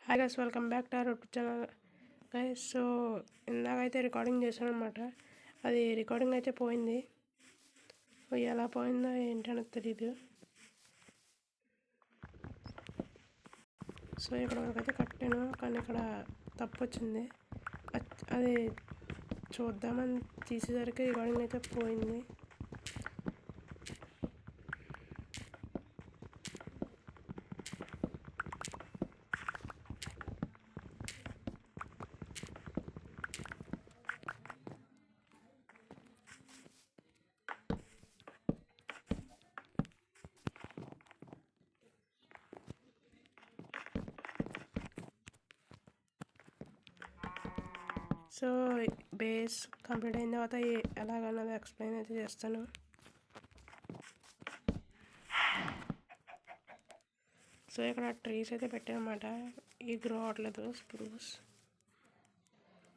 Hi guys, welcome back to our YouTube channel guys. So ఇందాకైతే recording చేశాను అనమాట. అది రికార్డింగ్ అయితే పోయింది. ఎలా పోయిందో ఏంటనేది తెలీదు. సో ఇక్కడ వరకు అయితే కట్టాను, కానీ ఇక్కడ తప్పు వచ్చింది. అది చూద్దామని తీసేసరికి రికార్డింగ్ అయితే పోయింది. సో బేస్ కంప్లీట్ అయిన తర్వాత ఎలాగన్నది ఎక్స్ప్లెయిన్ అయితే చేస్తాను. సో ఇక్కడ ట్రీస్ అయితే పెట్టానమాట. ఈ గ్రో అవ్వట్లేదు స్ప్రూస్.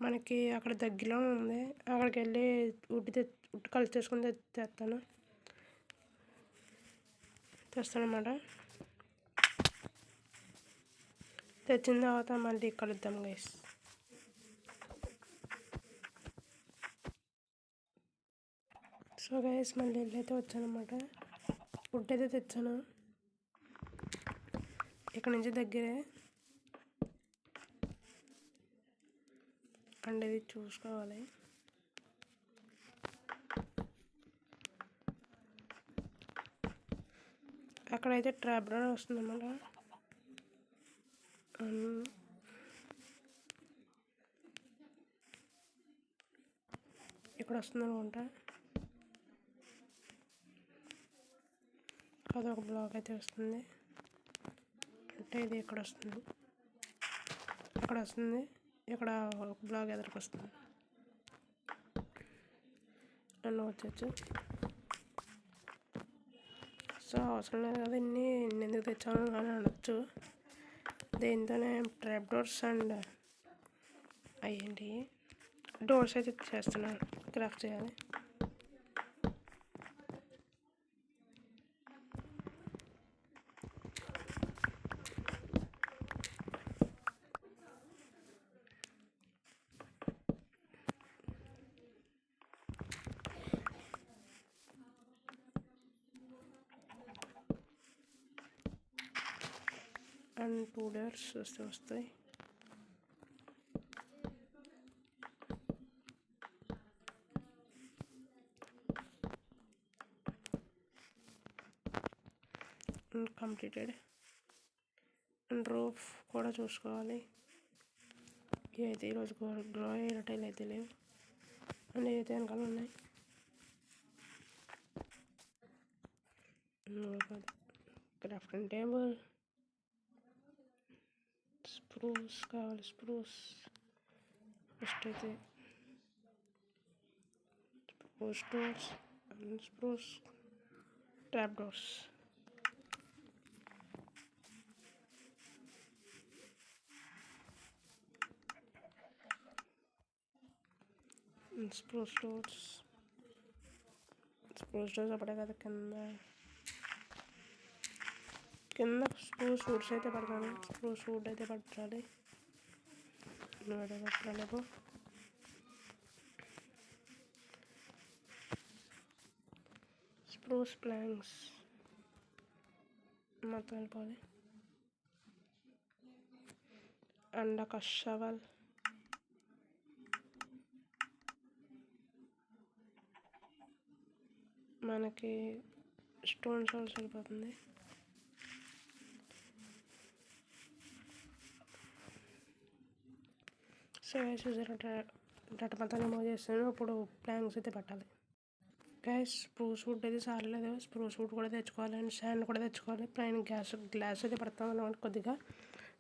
మనకి అక్కడ దగ్గరలో ఉంది, అక్కడికి వెళ్ళి ఉట్టి కలిసి చేసుకుని తెస్తానమాట. తెచ్చిన తర్వాత మళ్ళీ కలుద్దాం గైస్. సో గైస్ మళ్ళీ అయితే వచ్చానమాట. వుడ్ అయితే తెచ్చాను, ఇక్కడ నుంచి దగ్గరే. అండ్ ఇది చూసుకోవాలి. అక్కడైతే ట్రాప్ డోర్ వస్తుందన్నమాట. ఇక్కడ వస్తుంది అనుకుంటా. అదొక బ్లాక్ అయితే వస్తుంది, అంటే ఇది ఇక్కడ వస్తుంది, అక్కడ వస్తుంది, ఇక్కడ ఒక బ్లాక్ ఎదురుకు వస్తుంది. నన్ను వచ్చచ్చు. సో అవసరం లేదు కదా, ఇన్ని ఎందుకు తెచ్చాను అని అనొచ్చు. దీంతోనే ట్రాప్ డోర్స్ అండ్ అయ్యేంటి డోర్స్ అయితే చేస్తున్నాను, క్రాఫ్ట్ చేయాలి. అండ్ 2 డోర్స్ వస్తాయి. కంప్లీటెడ్. అండ్ రూఫ్ కూడా చూసుకోవాలి. ఇవైతే ఈరోజు గ్రో అయ్యేటైలు అయితే లేవు, అండ్ అయితే వెనకాల ఉన్నాయి. క్రాఫ్టింగ్ టేబుల్, స్ప్రూస్ కావాలి. స్ప్రూస్ ఫస్ట్ అయితే spruce doors and spruce trap doors. Spruce doors అప్పుడే కదా కింద స్ప్రూస్ వుడ్స్ అయితే పడతాను. స్ప్రూస్ వుడ్ అయితే పట్టాలి. పట్టలేదు. స్ప్రూస్ ప్లాంక్స్ మొత్తం వెళ్ళిపోవాలి. అండ్ ఒక షవల్, మనకి స్టోన్ షవల్ సరిపోతుంది. సో డేటా మొత్తం రిమూవ్ చేస్తాను. ఇప్పుడు ప్లాంక్స్ అయితే పట్టాలి. గైస్ స్ప్రూస్ వుడ్ అయితే సారలేదు, స్ప్రూస్ వుడ్ కూడా తెచ్చుకోవాలి. అండ్ శాండ్ కూడా తెచ్చుకోవాలి. పైన గ్లాస్ అయితే పడతాం అన్నమాట కొద్దిగా.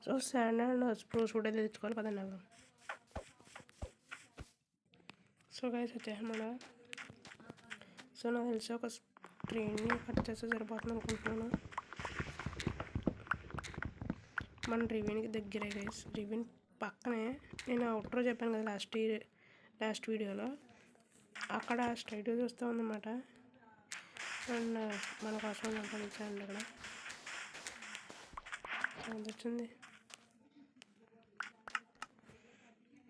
So sand and spruce wood అయితే తెచ్చుకోవాలి. పదండి వెళ్దాం. So guys వచ్చేసామన్న. సో నాకు తెలిసి ఒక ట్రీని కట్ చేస్తే సరిపోతుంది అనుకుంటున్నాను. మన రివీన్కి దగ్గరే గైస్. రివీన్ పక్కనే నేను అవుట్రో చెప్పాను కదా లాస్ట్ వీడియోలో, అక్కడ స్ట్రైట్గా చూస్తూ ఉందన్నమాట. అండ్ మన కోసం సంపాదించండి. అక్కడ వచ్చింది.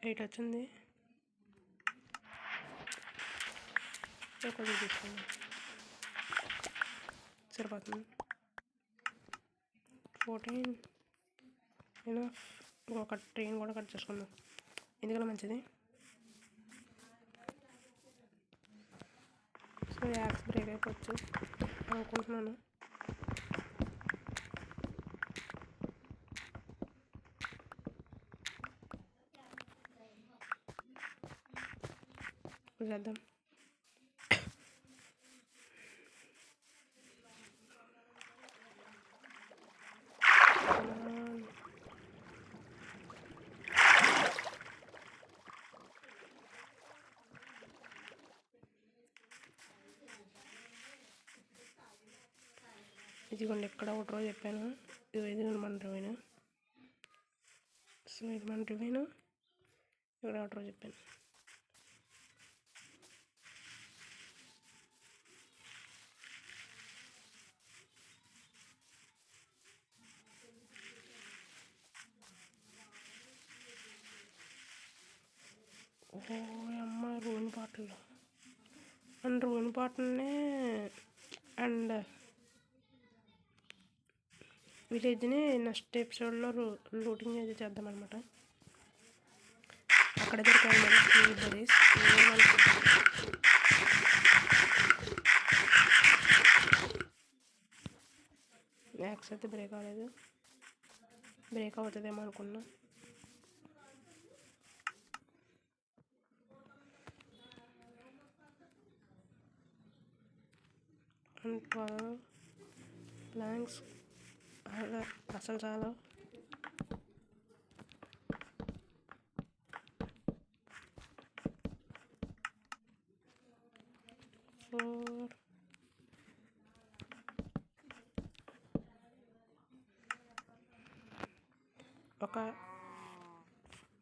8 వచ్చింది. కొద్దిగా తీసుకోండి, సరిపోతుంది. 14 ఎనఫ్. ఇంకొక ట్రైన్ కూడా కట్ చేసుకుందాం, ఎందుకన్నా మంచిది. సో యాక్స్ బ్రేక్ అయిపోవచ్చు అనుకుంటున్నాను. చేద్దాం. ఇదిగోండి, ఎక్కడ ఒకటో చెప్పాను. ఇదిగోండి మన రివైన్. సో ఇది మన రివైన్, ఇక్కడ ఒకటో చెప్పాను. ఓ అమ్మ, రూన్ బాటిల్ అండ్ రూన్ బాటిల్నే అండ్ విలేజ్ని నెక్స్ట్ ఎపిసోడ్లో లూటింగ్ అయితే చేద్దాం అనమాట. అక్కడ దొరికాయి మనకి బరీస్. యాక్స్ అయితే బ్రేక్ అవ్వలేదు, బ్రేక్ అవుతుందేమో అనుకున్నా. అండ్ 12 ప్లాంక్స్ అసలు చాలా.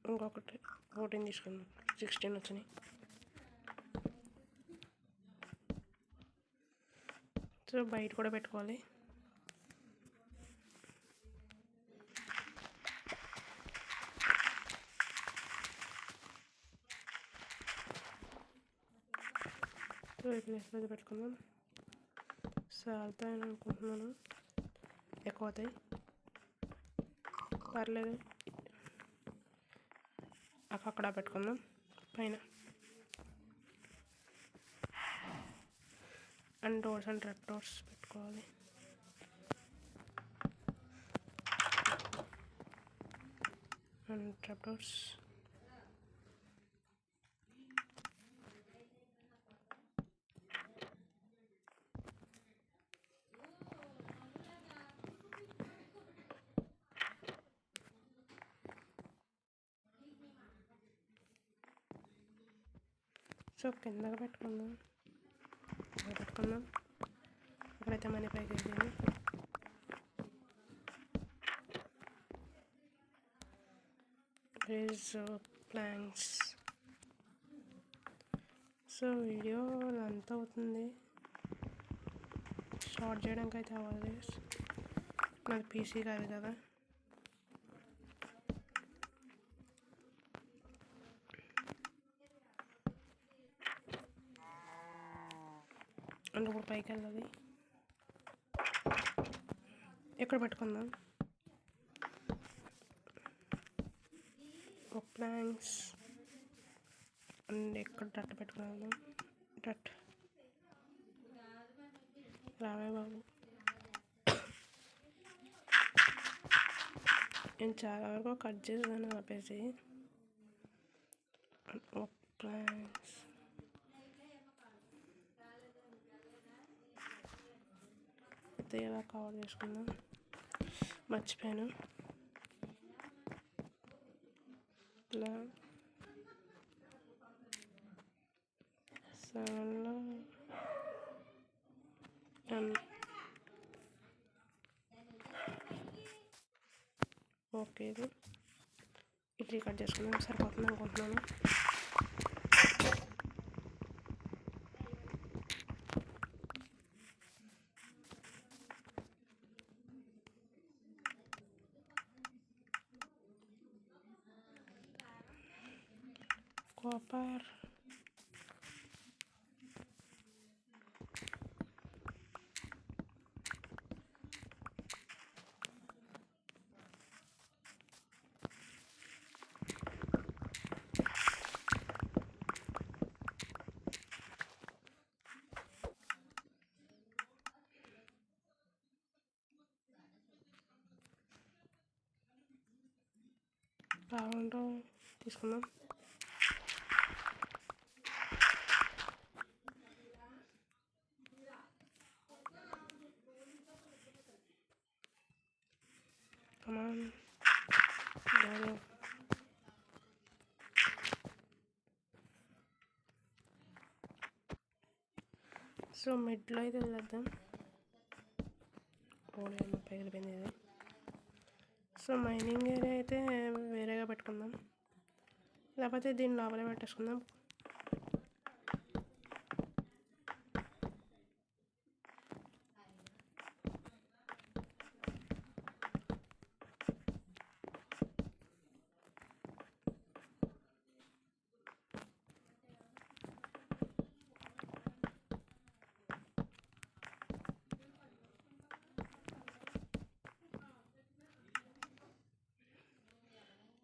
ఇంకొకటి 14 తీసుకుందాం, 16 వచ్చినాయి. సో బయట కూడా పెట్టుకోవాలి. సో ఈ ప్లేస్లో పెట్టుకుందాం. సాగుతాయని అనుకుంటున్నాను, ఎక్కువ అవుతాయి, పర్లేదు. అక్కడ పెట్టుకుందాం పైన. And doors and trap doors పెట్టుకోవాలి. And trap doors. సో కిందగా పెట్టుకుందాం, అక్కడైతే మనీ పైకి వెళ్ళింది. ప్లాంక్స్. సో వీడియో అంతా అవుతుంది, షార్ట్ చేయడానికి అయితే అవ్వాలి. నాది పీసీ కాదు కదా. అండ్ ఇప్పుడు పైకి వెళ్ళాలి. ఎక్కడ పెట్టుకుందాం? ఒక ప్లాంక్స్ అండ్ ఎక్కడ డట్ పెట్టుకుందాం. డట్ రావే బాబు. నేను చాలా వరకు కట్ చేసాను ఆపేసి. ఒక ప్లాంక్స్ అయితే ఇలా కవర్ చేసుకుందాం. మర్చిపోయాను. ఇలా 7లో 10. ఓకే, ఇది ఇడ్లీ కట్ చేసుకుందాం, సరిపోతుంది అనుకుంటున్నాను. కాపర్, కావాలంటే తీసుకుందాం. కమాన్ సో మిడ్లో అయితే వదిలేద్దాం. ఓడేమో పగిలిపోయింది ఇది. సో మైనింగ్ ఏరియా అయితే వేరేగా పెట్టుకుందాం, లేకపోతే దీన్ని లోపలే పెట్టేసుకుందాం.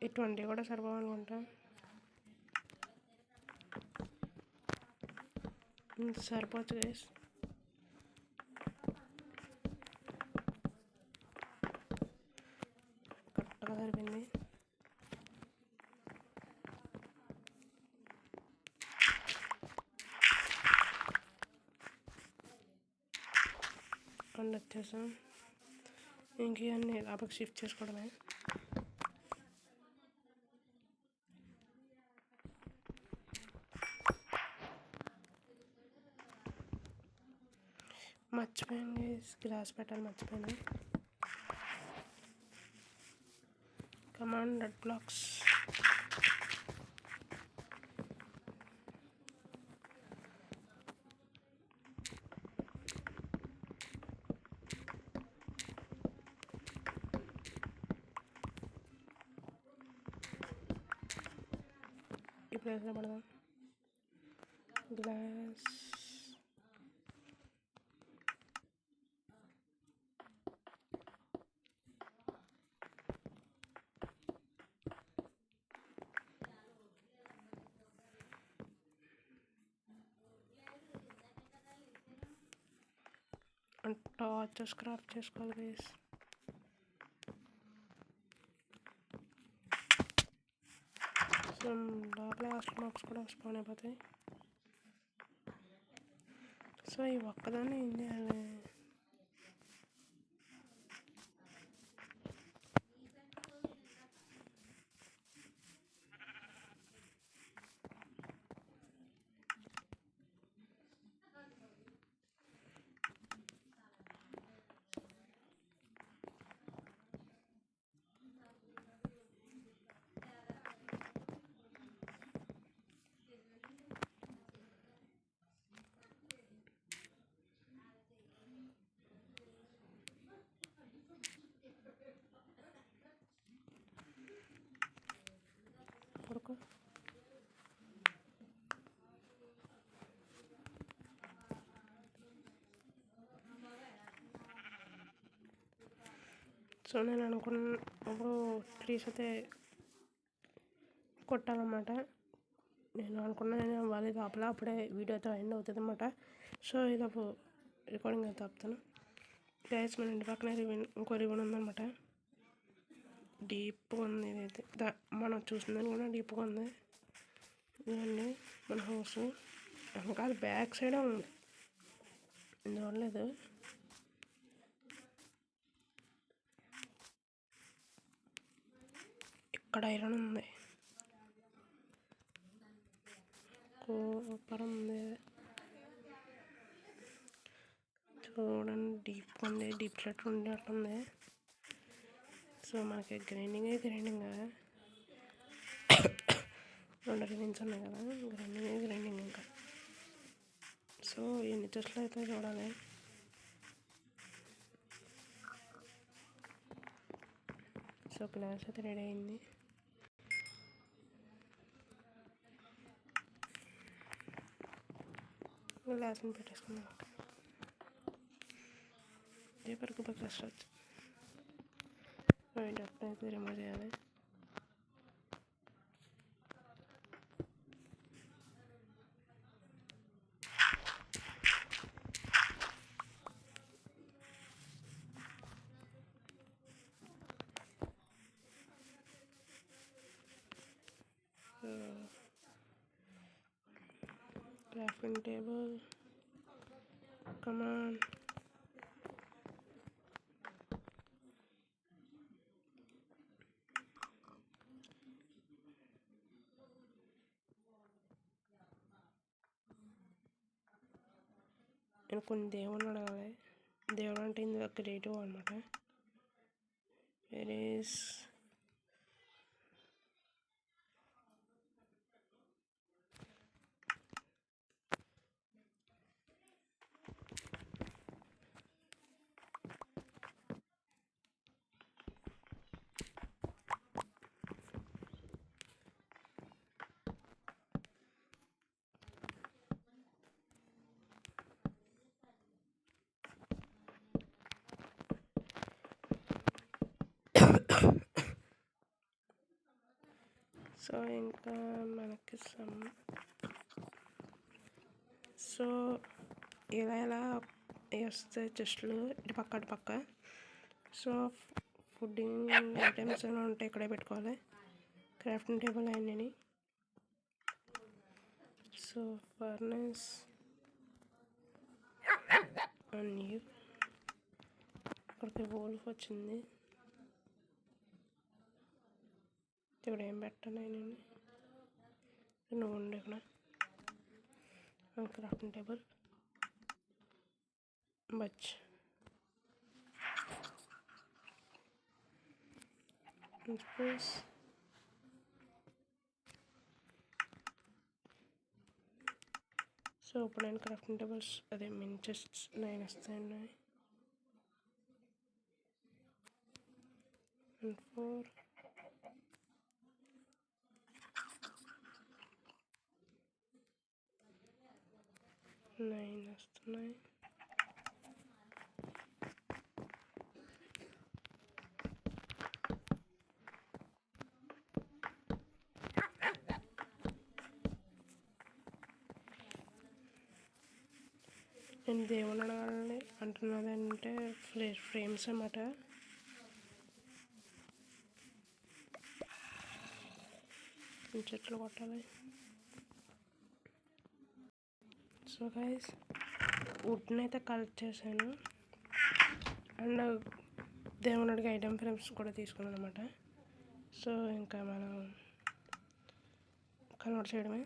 ఈ 20 కూడా సరిపోవాలనుకుంటా. సరిపోవచ్చు గైస్. కరెక్ట్గా సరిపోయింది. అండ్ వచ్చేసాం. ఇంక ఇవన్నీ లోపలికి షిఫ్ట్ చేసుకోవడమే. మర్చిపోయాను గైస్, గ్లాస్ పెట్టాలి మర్చిపోయాను. Command red blocks. ఈ ప్లేస్లో పడదాం. గ్లాస్ టార్చెస్ క్రాఫ్ట్ చేసుకోవాలి గైస్. సో లోపల హాస్టల్ మాప్స్ కూడా స్పాన్ అయిపోతాయి. సో ఈ ఒక్కదాన్ని ఏం చేయాలి? కొడుకు సో నేను అనుకున్నప్పుడు ట్రీస్ అయితే కొట్టాలన్నమాట. నేను అనుకున్నాను వాళ్ళ లోపల అప్పుడే వీడియోతో ఎండ్ అవుతుంది అన్నమాట. సో ఇలాపు రికార్డింగ్ అయితే ఆపుతాను గైస్. మన ఇంటి పక్కన ఇంకో రివన్ ఉందన్నమాట. డీప్గా ఉంది ఇదైతే, మనం చూసిందని కూడా డీప్గా ఉంది. ఇదండి మన హౌస్. ఇంకా బ్యాక్ సైడ్ ఉంది, చూడలేదు. ఇక్కడ ఐరన్ ఉంది, కూపర్ ఉంది. చూడండి డీప్గా ఉంది, డీప్ సెట్ ఉండేట్టుంది. సో మనకి గ్రైండింగ్ 2 రివిన్స్ ఉన్నాయి కదా, గ్రైండింగ్ ఇంకా. సో ఎన్ని చెస్ట్లు అయితే చూడాలి. సో గ్లాస్ అయితే రెడీ అయింది. గ్లాస్ని పెట్టేసుకున్నాం. పేపర్కి బకెట్ వచ్చి అప్పుడైతే రిమూవ్ చేయాలి. Crafting table, come on. నేను కొన్ని దేవుని అడగాలి. దేవుడు అంటే ఇందులో క్రియేటివ్ అనమాట. వెరీస్ సో ఇంకా మనకి సో ఇలా వేస్తే చెస్ట్లు ఇటు పక్క అటు పక్క. సో ఫుడ్డింగ్ ఐటమ్స్ ఏమైనా ఉంటే ఇక్కడే పెట్టుకోవాలి. క్రాఫ్టింగ్ టేబుల్ అన్నీ. సో ఫర్నెస్ అన్నీ ఇక్కడికి వోల్ఫ్ వచ్చింది. ఇక్కడ ఏం పెట్టాలి నేను? నువ్వు ఉండే ఇక్కడ crafting table Butch space. So ఇప్పుడు నేను క్రాఫ్టింగ్ టేబుల్స్ అదే మిన్ చెస్ట్స్ 9 వస్తాయి. 4 9 వస్తున్నాయి. నేను దేవుని అడగాలని అంటున్నదంటే ఫ్రేమ్స్ అన్నమాట. చెట్లు కొట్టాలి. సో గైస్ వుడ్ని అయితే కలెక్ట్ చేశాను. అండ్ దేవునికి ఐటమ్ ఫ్రేమ్స్ కూడా తీసుకున్నాను అనమాట. సో ఇంకా మనం కన్వర్ట్ చేయడమే.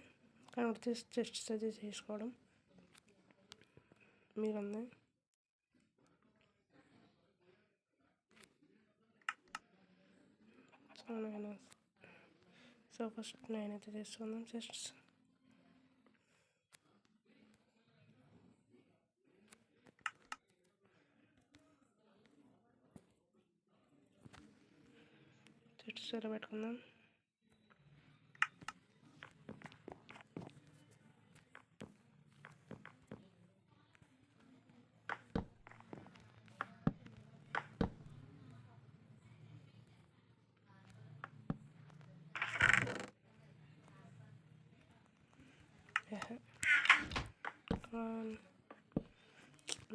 కన్వర్ట్ చేసి చెస్ట్స్ అది చేసుకోవడం మీరుంది. సో ఫస్ట్ నేనైతే చేసుకుందాం చెస్ట్స్. చెట్స్ ఎలా పెట్టుకుందాం.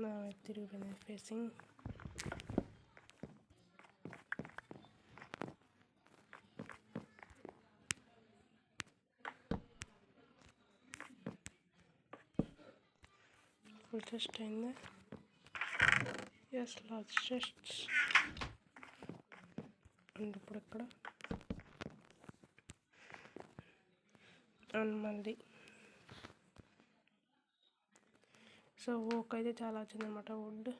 Now I తిరిగిపోయింది ఫేసింగ్. ఫుల్ చెస్ట్ అయింది. Yes large chests. అండ్ ఇప్పుడు ఇక్కడ అండ్ మళ్ళీ సో ఓక్ అయితే చాలా వచ్చిందనమాట వుడ్.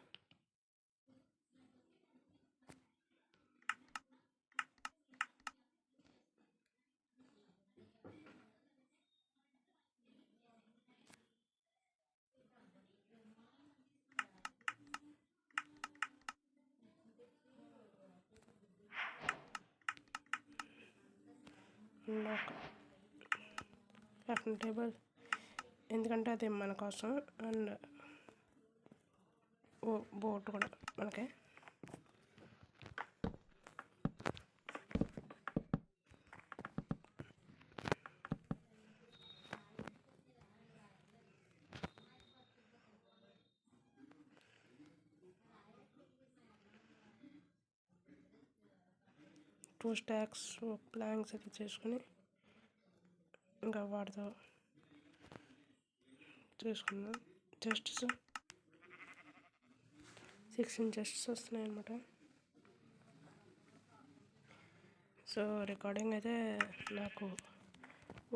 క్రాఫ్టింగ్ టేబుల్ ఎందుకంటే అది మన కోసం. అండ్ బోట్ కూడా మనకే. టూ స్టాక్స్ ప్లాంక్స్ అయితే చేసుకుని ఇంకా వాటితో చేసుకుందాం. చెస్ట్స్ 16 చెస్ట్స్ వస్తున్నాయి అన్నమాట. సో రికార్డింగ్ అయితే నాకు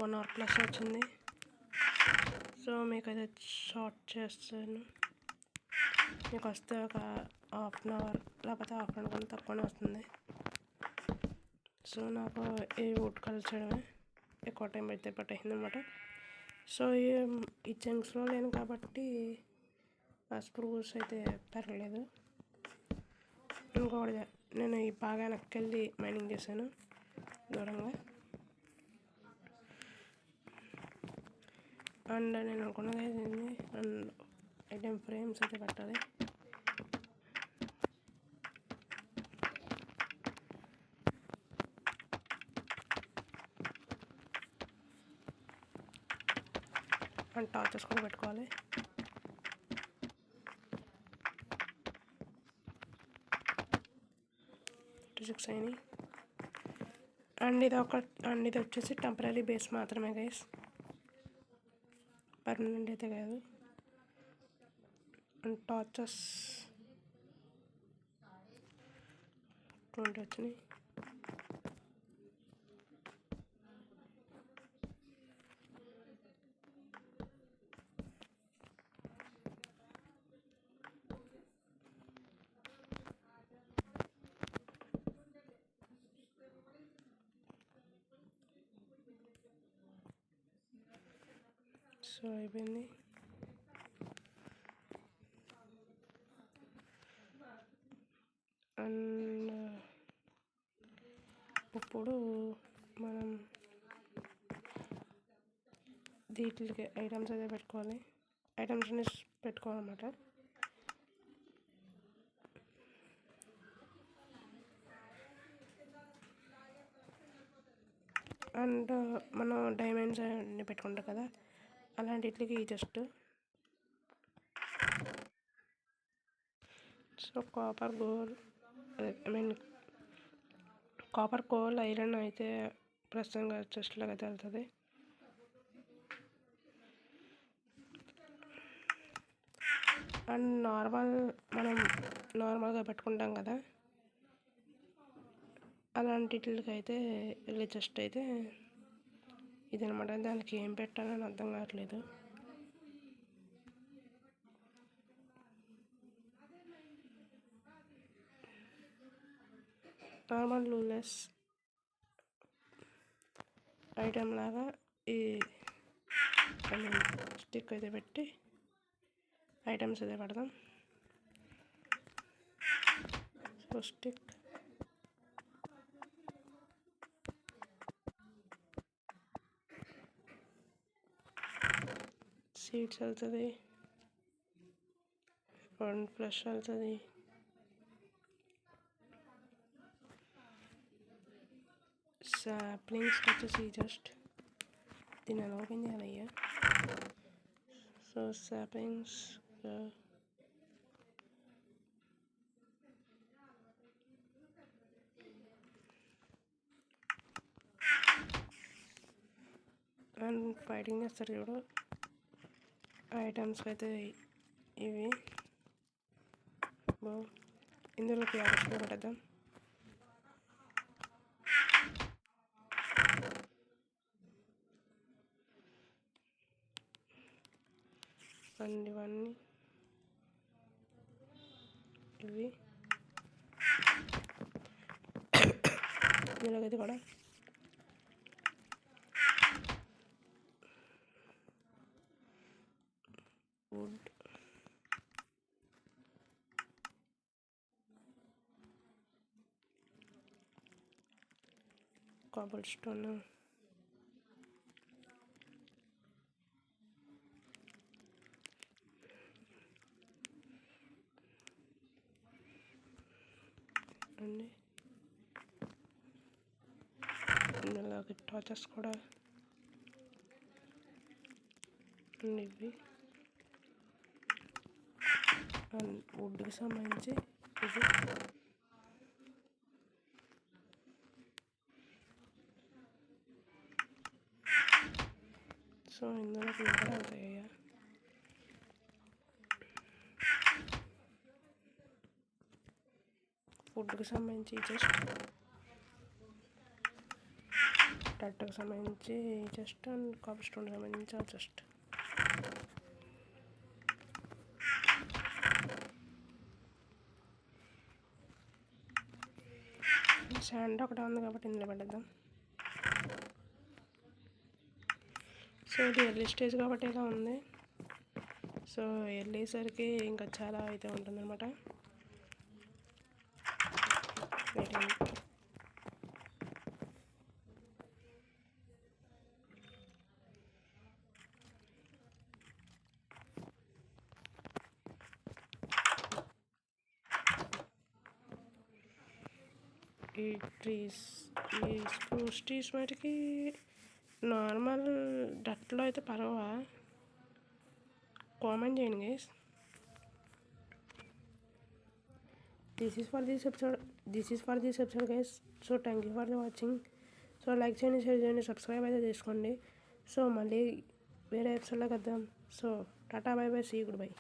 1 hour ప్లస్ వచ్చింది. సో మీకైతే షార్ట్ చేస్తాను. మీకు వస్తే ఒక 1/2 hour లేకపోతే 1/2 hour కన్నా తక్కువనే వస్తుంది. సో నాకు ఈ వుడ్ కల్చడమే ఎక్కువ టైం అయితే పట్టేసింది అనమాట. సో ఈ జంక్స్లో లేను కాబట్టి ఆ స్ప్రూస్ అయితే పెరగలేదు. ఇంకోటి నేను ఈ బాగా వెనక్కి మైనింగ్ చేశాను దూరంగా. అండ్ నేను అనుకున్నది ఏంటి, అండ్ ఐటెం ఫ్రేమ్స్ అయితే పెట్టాలి. అండ్ టార్చెస్ కూడా పెట్టుకోవాలి. ఫిజిక్స్ అయినాయి. అండ్ ఇది వచ్చేసి టెంపరీ బేస్ మాత్రమే గైస్, పర్మనెంట్ అయితే కాదు. అండ్ టార్చెస్ 20 వచ్చినాయి. సో అయిపోయింది. అండ్ ఇప్పుడు మనం వీటికి ఐటమ్స్ అయితే పెట్టుకోవాలి. ఐటమ్స్ అన్ని పెట్టుకోవాలన్నమాట. అండ్ మనం డైమండ్స్ అన్నీ పెట్టుకుంటాం కదా, అలాంటికి just so copper coal iron అయితే ప్రస్తుతంగా చెస్ట్లాగా అయితే వెళ్తుంది. అండ్ మనం నార్మల్గా పెట్టుకుంటాం కదా, అలాంటికి అయితే వెళ్ళి జస్ట్ అయితే ఇదనమాట. దానికి ఏం పెట్టాలని అర్థం కావట్లేదు. నార్మల్ లూలెస్ ఐటెం లాగా ఈ స్టిక్ అయితే పెట్టి ఐటమ్స్ అయితే పెడదాం. సో స్టిక్ సీడ్స్ వెళ్తుంది, 1 ఫ్లష్ వెళ్తుంది, సాప్లింగ్స్ వచ్చేసి జస్ట్ దీన్ని ఎలా ఓపెన్ చేయాలయ్యా. సో సాప్లింగ్స్ అండ్ ఫైటింగ్ చేస్తారు చూడు ఐటమ్స్కి అయితే ఇవి. ఇందులోకి యాక్షన్ పెట్టేద్దాం. అండ్ ఇవన్నీ ఇవి ఇందులోకైతే కూడా వుడ్ కాబుల్ స్టోన్ చూడండి. ఇందులోకి టార్చెస్ కూడా ఇవి అండ్ వుడ్కి సంబంధించి ఇది సో ఇందులో కూడా అవుతాయి. ఫుడ్కి సంబంధించి జస్ట్ టట్టుకు సంబంధించి జస్ట్ అండ్ కాపర్ స్టోన్కి సంబంధించి జస్ట్ శాండ్ ఒకటే ఉంది కాబట్టి ఇందులో పెట్టేద్దాం. సో ఇది ఎర్లీ స్టేజ్ కాబట్టి ఇలా ఉంది. సో వెళ్ళేసరికి ఇంకా చాలా అయితే ఉంటుందన్నమాట. ఈ స్ప్రూస్ ట్రీస్ వాటికి నార్మల్ డట్లో అయితే పర్వా. కామెంట్ చేయండి guys. This is for this episode guys. So thank you for watching. So like చేయండి, షేర్ చేయండి, సబ్స్క్రైబ్ అయితే చేసుకోండి. సో మళ్ళీ వేరే ఎపిసోడ్లోకి వద్దాం. So tata, bye bye, see good by.